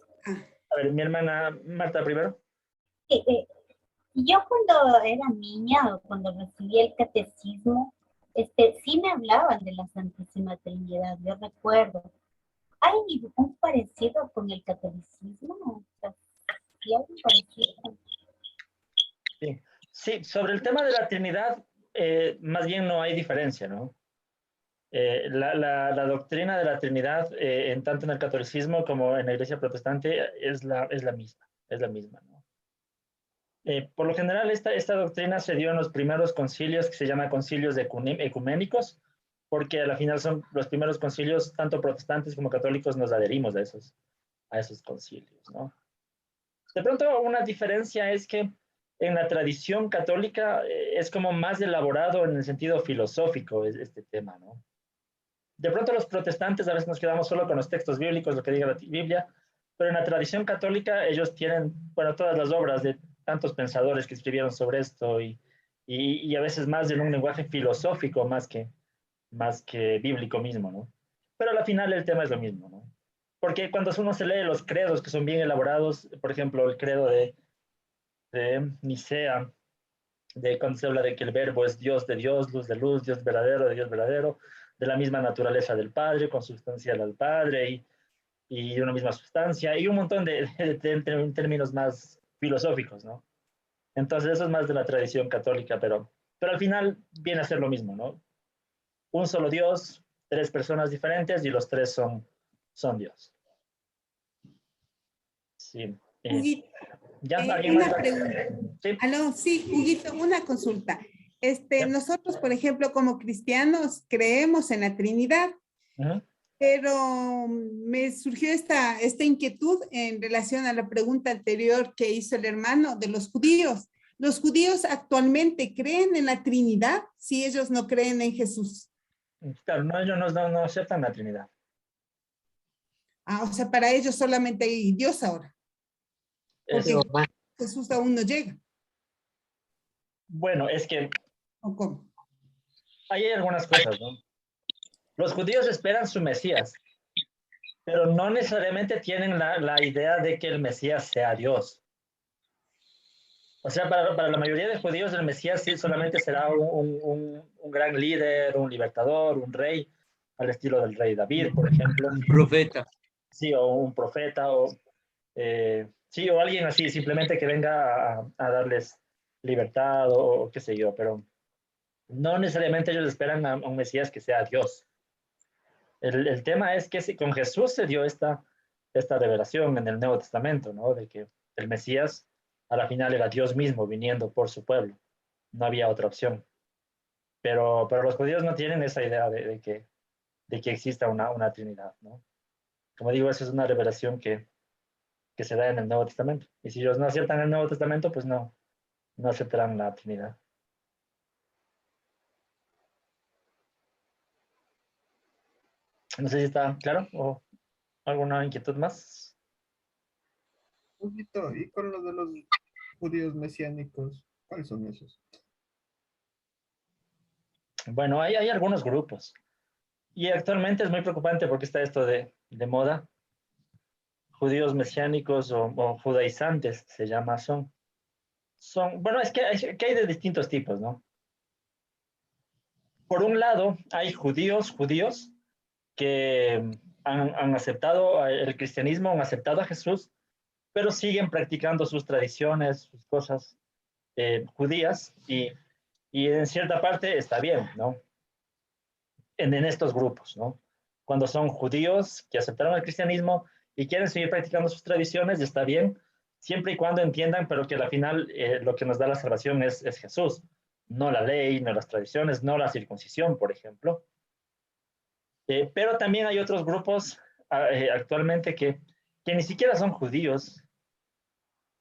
S1: A ver, mi hermana Marta primero.
S10: Yo cuando era niña o cuando recibí el catecismo, sí me hablaban de la Santísima Trinidad, yo recuerdo. ¿Hay un parecido con el catolicismo? O sea, ¿sí hay un parecido?
S1: Sí, sobre el tema de la Trinidad, más bien no hay diferencia, ¿no? La doctrina de la Trinidad, tanto en el catolicismo como en la iglesia protestante, es la misma, ¿no? Por lo general, esta doctrina se dio en los primeros concilios que se llaman concilios ecuménicos, porque al final son los primeros concilios, tanto protestantes como católicos nos adherimos a esos concilios, ¿no? De pronto, una diferencia es que en la tradición católica es como más elaborado en el sentido filosófico este tema, ¿no? De pronto los protestantes a veces nos quedamos solo con los textos bíblicos, lo que diga la Biblia, pero en la tradición católica ellos tienen, bueno, todas las obras de tantos pensadores que escribieron sobre esto y a veces más en un lenguaje filosófico más que bíblico mismo, ¿no? Pero al final el tema es lo mismo, ¿no? Porque cuando uno se lee los credos que son bien elaborados, por ejemplo, el credo de Nicea, de cuando se habla de que el verbo es Dios de Dios, luz de luz, Dios verdadero de Dios verdadero, de la misma naturaleza del Padre, consubstancial al Padre y una misma sustancia, y un montón de términos más filosóficos, ¿no? Entonces eso es más de la tradición católica, pero al final viene a ser lo mismo, ¿no? Un solo Dios, tres personas diferentes y los tres son Dios. Sí.
S11: Huguito,
S1: ¿Ya alguien
S11: una
S1: más?
S11: pregunta.
S1: Sí.
S11: Aló, sí, Huguito, una consulta.
S1: Ya.
S11: Nosotros, por ejemplo, como cristianos, creemos en la Trinidad, pero me surgió esta inquietud en relación a la pregunta anterior que hizo el hermano de los judíos. ¿Los judíos actualmente creen en la Trinidad si ellos no creen en Jesús?
S1: Claro, no, ellos no aceptan la Trinidad.
S11: Ah, o sea, para ellos solamente hay Dios ahora. Porque Jesús aún no llega.
S1: Bueno, es que
S11: ¿O cómo?
S1: hay algunas cosas, ¿no? Los judíos esperan su Mesías, pero no necesariamente tienen la idea de que el Mesías sea Dios. O sea, para la mayoría de judíos el Mesías sí solamente será un gran líder, un libertador, un rey, al estilo del rey David, por ejemplo.
S4: Un profeta.
S1: Sí, o un profeta, sí, o alguien así, simplemente que venga a darles libertad o qué sé yo, pero no necesariamente ellos esperan a un Mesías que sea Dios. El tema es que si con Jesús se dio esta revelación en el Nuevo Testamento, ¿no? De que el Mesías a la final era Dios mismo viniendo por su pueblo. No había otra opción. Pero los judíos no tienen esa idea de que exista una Trinidad, ¿no? Como digo, eso es una revelación que se da en el Nuevo Testamento. Y si ellos no aceptan el Nuevo Testamento, pues no aceptarán la Trinidad. No sé si está claro o alguna inquietud más.
S2: Un poquito, y con lo de los judíos mesiánicos, ¿cuáles son esos?
S1: Bueno, hay algunos grupos. Y actualmente es muy preocupante porque está esto de moda. Judíos mesiánicos o judaizantes se llama, bueno, es que hay de distintos tipos, ¿no? Por un lado, hay judíos que han aceptado el cristianismo, han aceptado a Jesús, pero siguen practicando sus tradiciones, sus cosas judías, y en cierta parte está bien, ¿no? En estos grupos, ¿no? Cuando son judíos que aceptaron el cristianismo y quieren seguir practicando sus tradiciones, está bien, siempre y cuando entiendan, pero que al final lo que nos da la salvación es Jesús, no la ley, no las tradiciones, no la circuncisión, por ejemplo. Pero también hay otros grupos actualmente que ni siquiera son judíos,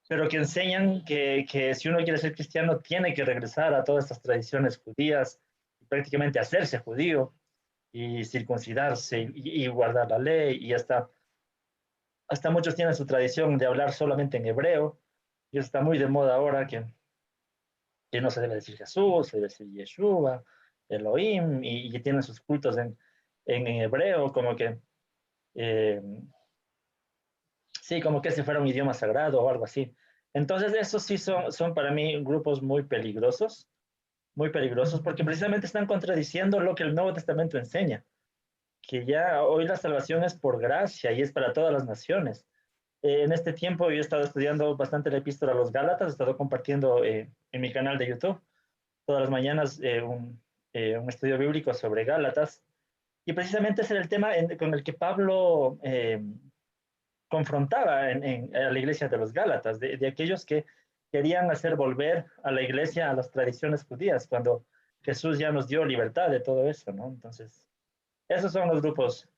S1: pero que enseñan que si uno quiere ser cristiano tiene que regresar a todas estas tradiciones judías, prácticamente hacerse judío y circuncidarse y guardar la ley, y hasta muchos tienen su tradición de hablar solamente en hebreo, y eso está muy de moda ahora, que no se debe decir Jesús, se debe decir Yeshua, Elohim, y tienen sus cultos en hebreo, como que, sí, como que si fuera un idioma sagrado o algo así. Entonces, esos sí son para mí grupos muy peligrosos, porque precisamente están contradiciendo lo que el Nuevo Testamento enseña, que ya hoy la salvación es por gracia y es para todas las naciones. En este tiempo yo he estado estudiando bastante la epístola a los Gálatas, he estado compartiendo en mi canal de YouTube todas las mañanas un estudio bíblico sobre Gálatas, y precisamente ese era el tema con el que Pablo confrontaba a la iglesia de los Gálatas, de aquellos que querían hacer volver a la iglesia a las tradiciones judías, cuando Jesús ya nos dio libertad de todo eso, ¿no? Entonces, esos son los grupos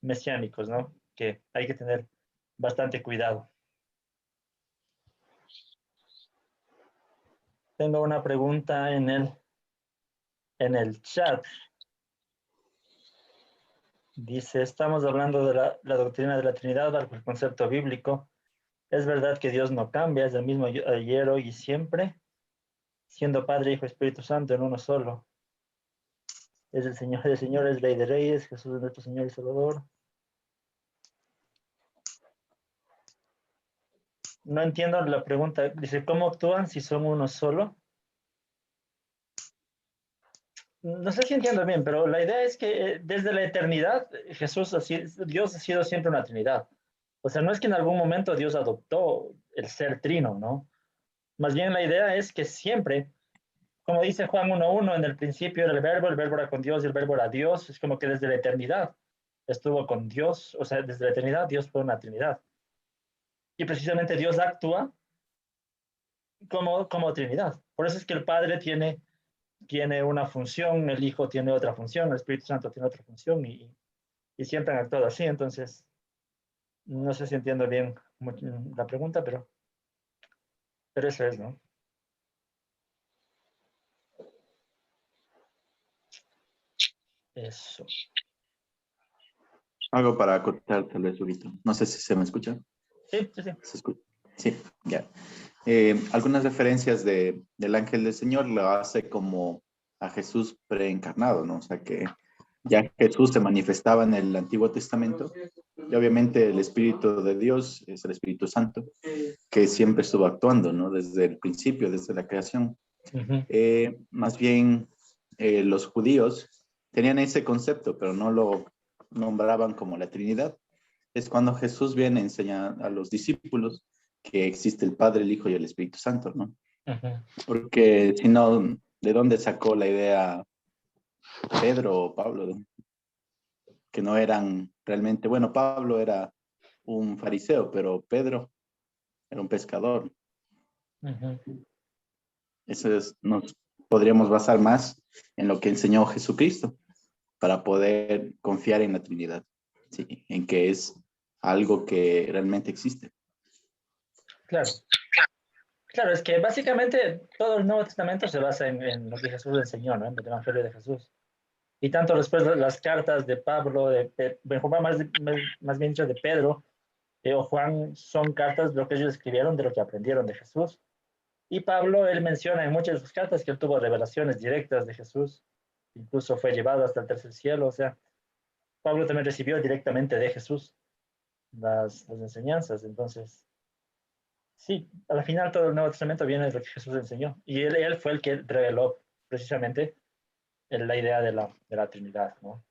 S1: mesiánicos, ¿no? Que hay que tener bastante cuidado. Tengo una pregunta en el chat. Dice, estamos hablando de la doctrina de la Trinidad bajo el concepto bíblico. Es verdad que Dios no cambia, es el mismo ayer, hoy y siempre, siendo Padre, Hijo, Espíritu Santo en uno solo. Es el Señor de señores, Rey de reyes, Jesús es nuestro Señor y Salvador. No entiendo la pregunta. Dice, ¿cómo actúan si son uno solo? No sé si entiendo bien, pero la idea es que desde la eternidad Dios ha sido siempre una Trinidad. O sea, no es que en algún momento Dios adoptó el ser trino, ¿no? Más bien la idea es que siempre, como dice Juan 1:1, en el principio era el verbo era con Dios y el verbo era Dios. Es como que desde la eternidad estuvo con Dios, o sea, desde la eternidad Dios fue una Trinidad. Y precisamente Dios actúa como Trinidad. Por eso es que el Padre tiene una función, el Hijo tiene otra función, el Espíritu Santo tiene otra función y siempre han actuado así. Entonces, no sé si entiendo bien la pregunta, pero eso es, ¿no? Eso.
S9: Algo para acotar, tal vez, Urito. No sé si se me escucha.
S1: Sí, sí, sí.
S9: ¿Se escucha? Sí, ya. Algunas referencias del ángel del Señor lo hace como a Jesús preencarnado, ¿no? O sea que ya Jesús se manifestaba en el Antiguo Testamento y obviamente el Espíritu de Dios es el Espíritu Santo que siempre estuvo actuando, ¿no? Desde el principio, desde la creación. Más bien los judíos tenían ese concepto, pero no lo nombraban como la Trinidad. Es cuando Jesús viene a enseñar a los discípulos que existe el Padre, el Hijo y el Espíritu Santo, ¿no? Porque si no, ¿de dónde sacó la idea Pedro o Pablo? ¿No? Que no eran realmente, bueno, Pablo era un fariseo, pero Pedro era un pescador. Eso es, nos podríamos basar más en lo que enseñó Jesucristo para poder confiar en la Trinidad, ¿sí? En que es algo que realmente existe.
S1: Claro. Claro, es que básicamente todo el Nuevo Testamento se basa en lo que Jesús enseñó, ¿no? En el Evangelio de Jesús. Y tanto después las cartas de Pablo, más bien dicho de Pedro o Juan, son cartas de lo que ellos escribieron, de lo que aprendieron de Jesús. Y Pablo, él menciona en muchas de sus cartas que él tuvo revelaciones directas de Jesús, incluso fue llevado hasta el tercer cielo, o sea, Pablo también recibió directamente de Jesús las enseñanzas, entonces, sí, al final todo el Nuevo Testamento viene de lo que Jesús enseñó, y él fue el que reveló precisamente la idea de la Trinidad, ¿no?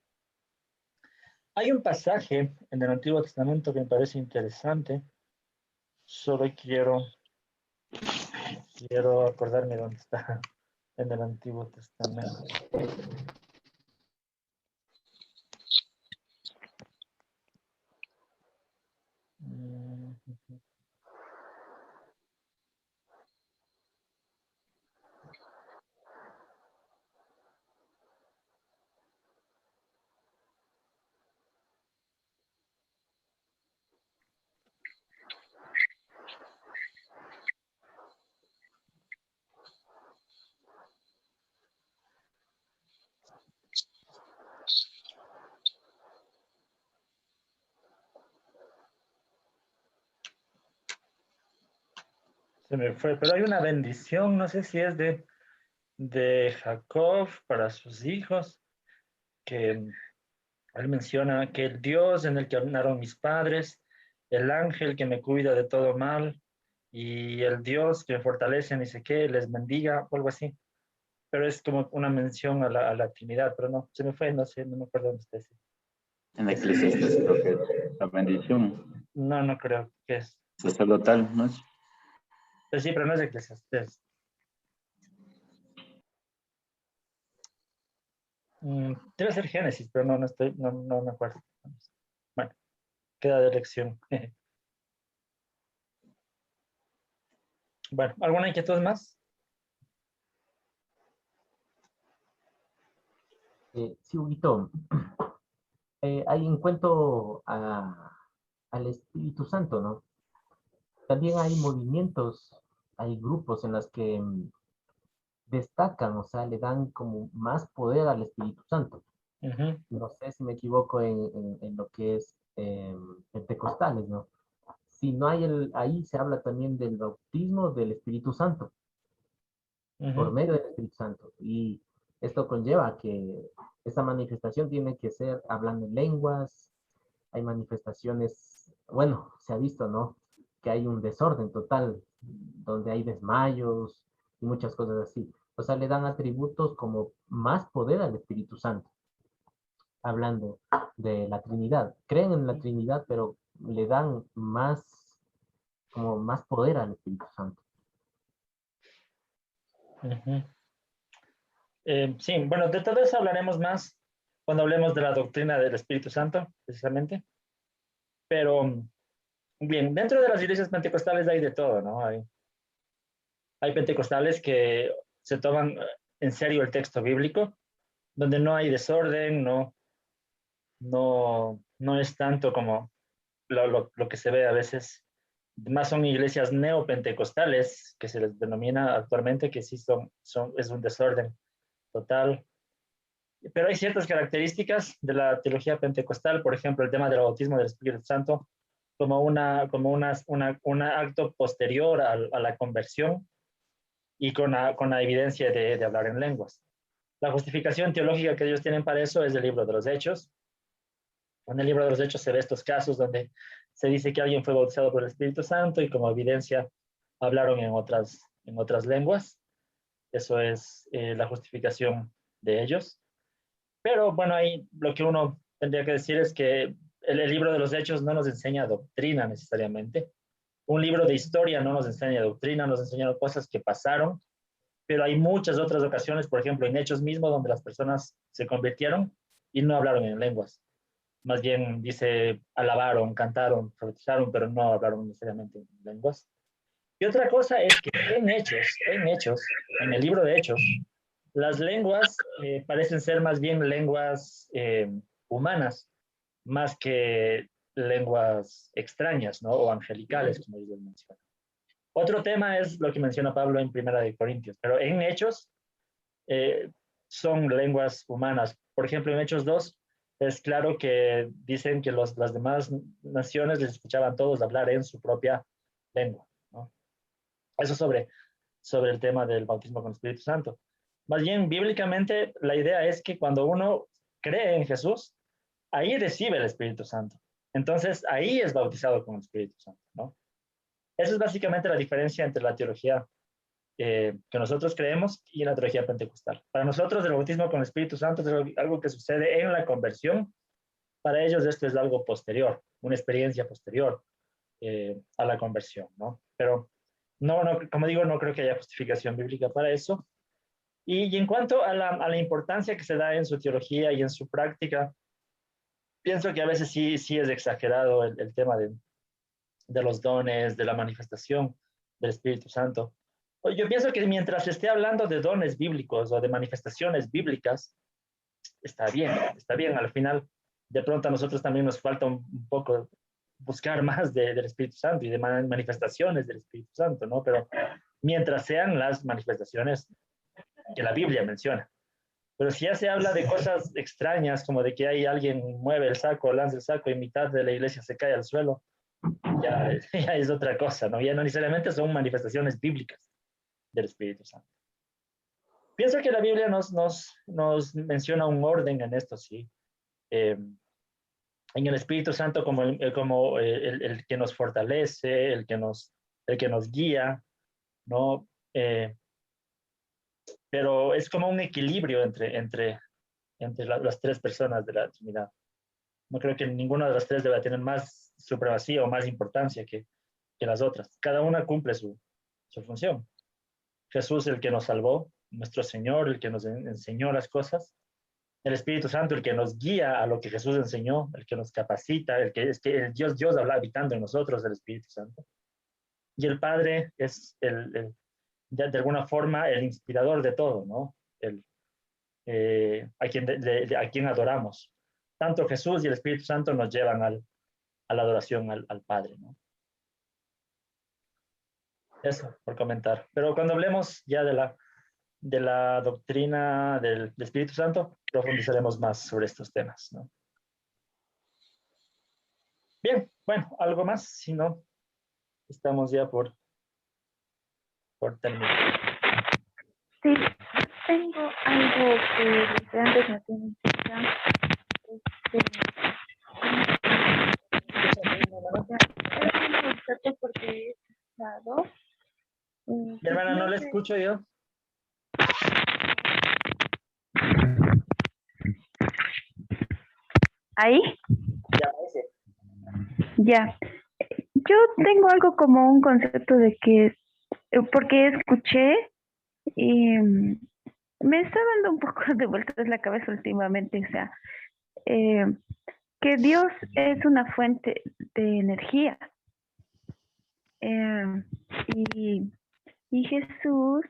S1: Hay un pasaje en el Antiguo Testamento que me parece interesante, solo quiero acordarme dónde está en el Antiguo Testamento. Se me fue, pero hay una bendición, no sé si es de Jacob para sus hijos, que él menciona que el Dios en el que hablaron mis padres, el ángel que me cuida de todo mal, y el Dios que me fortalece, ni sé qué, les bendiga, o algo así. Pero es como una mención a la Trinidad, pero no, se me fue, no sé, no me acuerdo dónde está ese.
S9: En la Eclesiastés creo que es la bendición
S1: No, no creo que es.
S9: sacerdotal, ¿no es?
S1: Pero sí, pero no es de Eclesiastés. Debe ser Génesis, pero no me acuerdo. Bueno, queda de elección. Bueno, ¿alguna inquietud más?
S8: Sí, Huguito, ahí encuentro al Espíritu Santo, ¿no? También hay movimientos, hay grupos en los que destacan, o sea, le dan como más poder al Espíritu Santo. No sé si me equivoco en lo que es pentecostales, ¿no? Si no hay ahí se habla también del bautismo del Espíritu Santo, por medio del Espíritu Santo. Y esto conlleva que esta manifestación tiene que ser hablando en lenguas, hay manifestaciones, bueno, se ha visto, ¿no? Que hay un desorden total, donde hay desmayos y muchas cosas así. O sea, le dan atributos como más poder al Espíritu Santo. Hablando de la Trinidad. Creen en la Trinidad, pero le dan más, como más poder al Espíritu Santo.
S1: Sí, bueno, de todo eso hablaremos más cuando hablemos de la doctrina del Espíritu Santo, precisamente. Pero, bien, dentro de las iglesias pentecostales hay de todo, ¿no? Hay pentecostales que se toman en serio el texto bíblico, donde no hay desorden, no es tanto como lo que se ve a veces. Más son iglesias neopentecostales, que se les denomina actualmente, que sí es un desorden total. Pero hay ciertas características de la teología pentecostal, por ejemplo, el tema del bautismo del Espíritu Santo, como un acto posterior a la conversión y con la evidencia de hablar en lenguas. La justificación teológica que ellos tienen para eso es el libro de los Hechos. En el libro de los Hechos se ve estos casos donde se dice que alguien fue bautizado por el Espíritu Santo y como evidencia hablaron en otras lenguas. Eso es la justificación de ellos. Pero bueno, ahí lo que uno tendría que decir es que el libro de los Hechos no nos enseña doctrina necesariamente. Un libro de historia no nos enseña doctrina, nos enseña cosas que pasaron, pero hay muchas otras ocasiones, por ejemplo, en Hechos mismo, donde las personas se convirtieron y no hablaron en lenguas. Más bien dice, alabaron, cantaron, profetizaron, pero no hablaron necesariamente en lenguas. Y otra cosa es que en en el libro de Hechos, las lenguas parecen ser más bien lenguas humanas, más que lenguas extrañas, ¿no? O angelicales, como ellos mencionan. Otro tema es lo que menciona Pablo en Primera de Corintios, pero en Hechos son lenguas humanas. Por ejemplo, en Hechos 2 es claro que dicen que las demás naciones les escuchaban todos hablar en su propia lengua, ¿no? Eso sobre el tema del bautismo con el Espíritu Santo. Más bien, bíblicamente, la idea es que cuando uno cree en Jesús, ahí recibe el Espíritu Santo. Entonces, ahí es bautizado con el Espíritu Santo, ¿no? Esa es básicamente la diferencia entre la teología que nosotros creemos y la teología pentecostal. Para nosotros, el bautismo con el Espíritu Santo es algo que sucede en la conversión. Para ellos, esto es algo posterior, una experiencia posterior a la conversión, ¿no? Pero no, como digo, no creo que haya justificación bíblica para eso. Y en cuanto a la importancia que se da en su teología y en su práctica, pienso que a veces sí es exagerado el tema de los dones, de la manifestación del Espíritu Santo. Yo pienso que mientras se esté hablando de dones bíblicos o de manifestaciones bíblicas, está bien. Al final, de pronto a nosotros también nos falta un poco buscar más del Espíritu Santo y de manifestaciones del Espíritu Santo, ¿no? Pero mientras sean las manifestaciones que la Biblia menciona. Pero si ya se habla de cosas extrañas, como de que hay alguien mueve el saco, lanza el saco y mitad de la iglesia se cae al suelo, ya es otra cosa, ¿no? Ya no necesariamente son manifestaciones bíblicas del Espíritu Santo. Pienso que la Biblia nos menciona un orden en esto, sí. En el Espíritu Santo como el que nos fortalece, el que nos guía, ¿no? Pero es como un equilibrio entre las tres personas de la Trinidad. No creo que ninguna de las tres deba tener más supremacía o más importancia que las otras. Cada una cumple su función. Jesús, el que nos salvó, nuestro Señor, el que nos enseñó las cosas. El Espíritu Santo, el que nos guía a lo que Jesús enseñó, el que nos capacita, el Dios habla habitando en nosotros, el Espíritu Santo. Y el Padre es de alguna forma el inspirador de todo, ¿no? A quien adoramos. Tanto Jesús y el Espíritu Santo nos llevan a la adoración al Padre, ¿no? Eso, por comentar. Pero cuando hablemos ya de la doctrina del Espíritu Santo, profundizaremos más sobre estos temas, ¿no? Bien, bueno, ¿algo más? Si no, estamos ya por terminar.
S7: Sí, tengo algo que desde antes no tiene intención. Porque he escuchado.
S1: Mi hermana, no le escucho yo.
S7: ¿Ahí?
S1: Ya, ese.
S7: Ya. Yo tengo algo como un concepto de que, porque escuché y me está dando un poco de vueltas la cabeza últimamente, o sea, que Dios es una fuente de energía. Y, y Jesús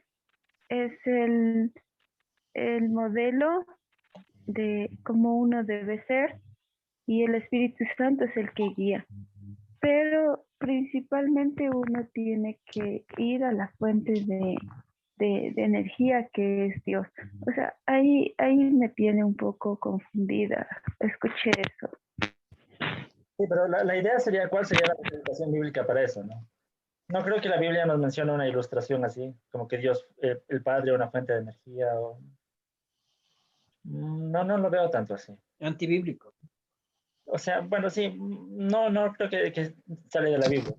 S7: es el modelo de cómo uno debe ser y el Espíritu Santo es el que guía. Pero principalmente uno tiene que ir a la fuente de energía que es Dios. O sea, ahí me tiene un poco confundida. Escuché eso.
S1: Sí, pero la idea sería, ¿cuál sería la representación bíblica para eso, no? No creo que la Biblia nos mencione una ilustración así, como que Dios, el Padre, una fuente de energía. O... No, no lo veo tanto así.
S5: Antibíblico.
S1: O sea, bueno, sí, no creo que sale de la Biblia.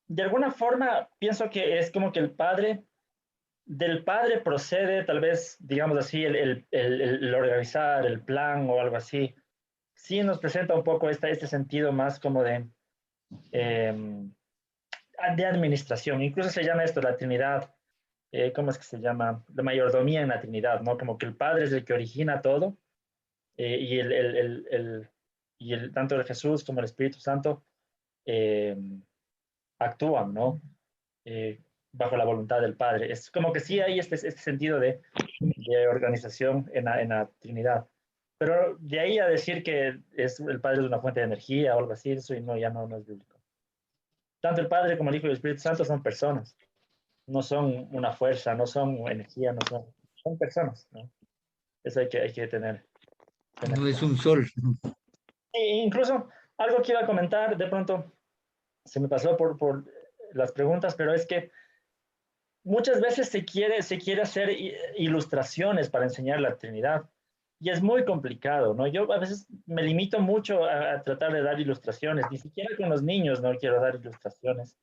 S1: De alguna forma, pienso que es como que del Padre procede, tal vez, digamos así, el organizar, el plan o algo así. Sí nos presenta un poco este sentido más como de administración. Incluso se llama esto la Trinidad. ¿Cómo es que se llama? La mayordomía en la Trinidad, ¿no? Como que el Padre es el que origina todo y tanto el Jesús como el Espíritu Santo actúan, ¿no? Bajo la voluntad del Padre. Es como que sí hay este sentido de organización en la Trinidad. Pero de ahí a decir que el Padre es una fuente de energía o algo así, eso ya no es bíblico. Tanto el Padre como el Hijo y el Espíritu Santo son personas, no son una fuerza, no son energía, son personas, ¿no? Eso hay que tener.
S4: No es un sol.
S1: Incluso algo que iba a comentar, de pronto se me pasó por las preguntas, pero es que muchas veces se quiere hacer ilustraciones para enseñar la Trinidad y es muy complicado, ¿no? Yo a veces me limito mucho a tratar de dar ilustraciones, ni siquiera con los niños no quiero dar ilustraciones,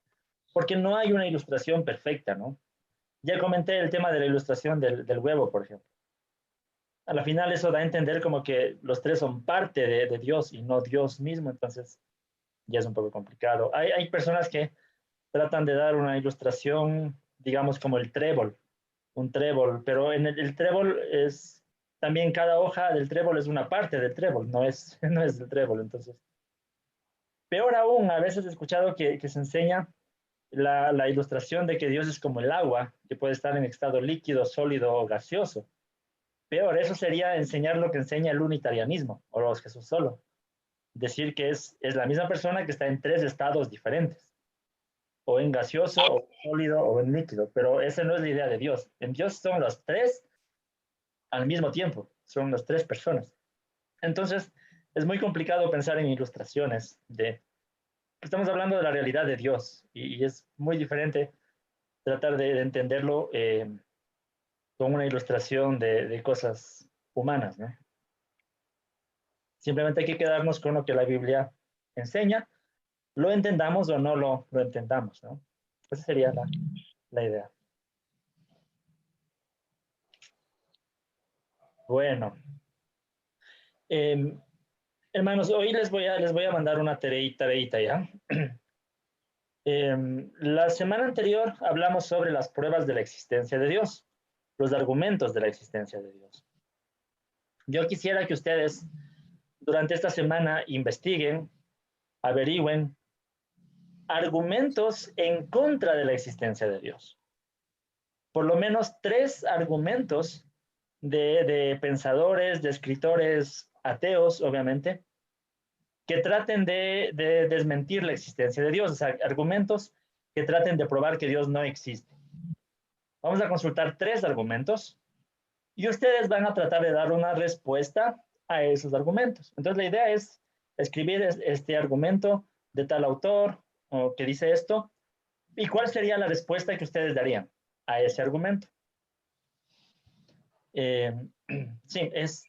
S1: porque no hay una ilustración perfecta, ¿no? Ya comenté el tema de la ilustración del huevo, por ejemplo. A la final eso da a entender como que los tres son parte de Dios y no Dios mismo, entonces ya es un poco complicado. Hay personas que tratan de dar una ilustración, digamos, como el trébol, un trébol, pero en el trébol es también cada hoja del trébol es una parte del trébol, no es el trébol, entonces. Peor aún, a veces he escuchado que se enseña la ilustración de que Dios es como el agua, que puede estar en estado líquido, sólido o gaseoso. Peor, eso sería enseñar lo que enseña el unitarianismo, o los Jesús solo. Decir que es la misma persona que está en tres estados diferentes, o en gaseoso, o en sólido, o en líquido, pero esa no es la idea de Dios. En Dios son los tres al mismo tiempo, son las tres personas. Entonces, es muy complicado pensar en ilustraciones estamos hablando de la realidad de Dios y es muy diferente tratar de entenderlo con una ilustración de cosas humanas, ¿no? Simplemente hay que quedarnos con lo que la Biblia enseña, lo entendamos o no lo entendamos, ¿no? Esa sería la idea. Bueno, hermanos, hoy les voy a mandar una tareita, ¿ya? La semana anterior hablamos sobre las pruebas de la existencia de Dios, los argumentos de la existencia de Dios. Yo quisiera que ustedes durante esta semana investiguen, averigüen argumentos en contra de la existencia de Dios. Por lo menos 3 argumentos de pensadores, de escritores ateos, obviamente, que traten de desmentir la existencia de Dios, o sea, argumentos que traten de probar que Dios no existe. Vamos a consultar 3 argumentos y ustedes van a tratar de dar una respuesta a esos argumentos. Entonces, la idea es escribir este argumento de tal autor o que dice esto, y cuál sería la respuesta que ustedes darían a ese argumento. Sí, es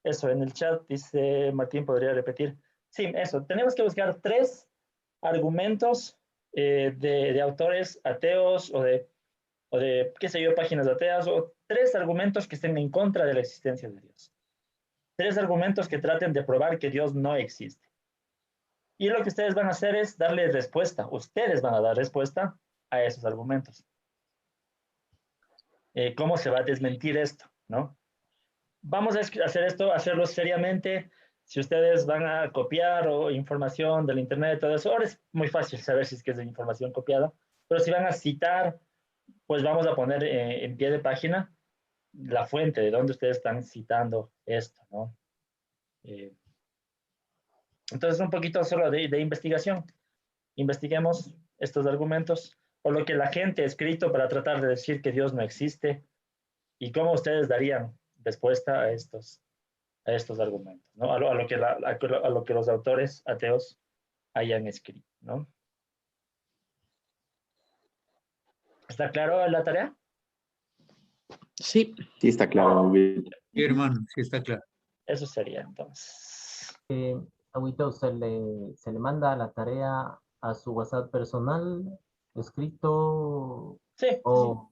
S1: eso. En el chat dice Martín, podría repetir. Sí, eso. Tenemos que buscar 3 argumentos de autores ateos o de o de, qué sé yo, páginas ateas, o 3 argumentos que estén en contra de la existencia de Dios. 3 argumentos que traten de probar que Dios no existe. Y lo que ustedes van a hacer es darle respuesta. Ustedes van a dar respuesta a esos argumentos. ¿Cómo se va a desmentir esto? ¿No? Vamos a hacer esto, hacerlo seriamente. Si ustedes van a copiar o información del internet, todo eso, ahora es muy fácil saber si es que es de información copiada, pero si van a citar, pues vamos a poner en pie de página la fuente de donde ustedes están citando esto, ¿no? Entonces, un poquito solo de investigación. Investiguemos estos argumentos, o lo que la gente ha escrito para tratar de decir que Dios no existe, y cómo ustedes darían respuesta a estos argumentos, ¿no? A lo que los autores ateos hayan escrito, ¿no? ¿Está claro la tarea?
S9: Sí. Sí, está claro.
S4: Sí, hermano, sí está claro.
S1: Eso sería, entonces.
S8: Agüito, se le manda la tarea a su WhatsApp personal, escrito.
S1: Sí.
S8: O...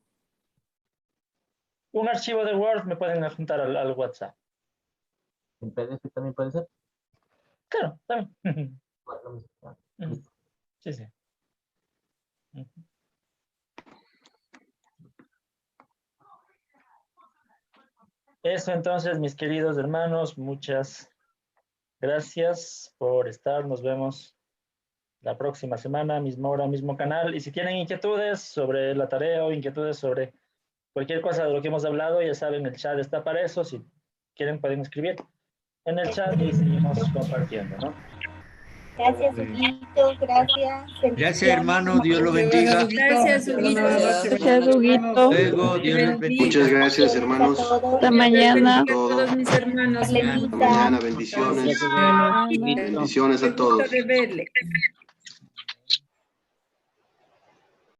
S1: Un archivo de Word me pueden adjuntar al WhatsApp.
S8: ¿En PDF también puede ser?
S1: Claro, también.
S8: Bueno,
S1: sí, sí. Eso entonces, mis queridos hermanos, muchas gracias por estar. Nos vemos la próxima semana, misma hora, mismo canal. Y si tienen inquietudes sobre la tarea o inquietudes sobre cualquier cosa de lo que hemos hablado, ya saben, el chat está para eso. Si quieren, pueden escribir en el chat y seguimos compartiendo, ¿no?
S10: Gracias, Huguito, gracias.
S4: Gracias, hermano, Dios lo bendiga.
S3: Gracias, Huguito.
S12: Gracias, Huguito.
S4: Luego, Dios los bendiga.
S13: Muchas gracias, hermanos.
S12: Hasta mañana.
S3: A todos mis hermanos.
S13: Hasta mañana, bendiciones. Bendiciones a todos.
S3: Gusto de verle.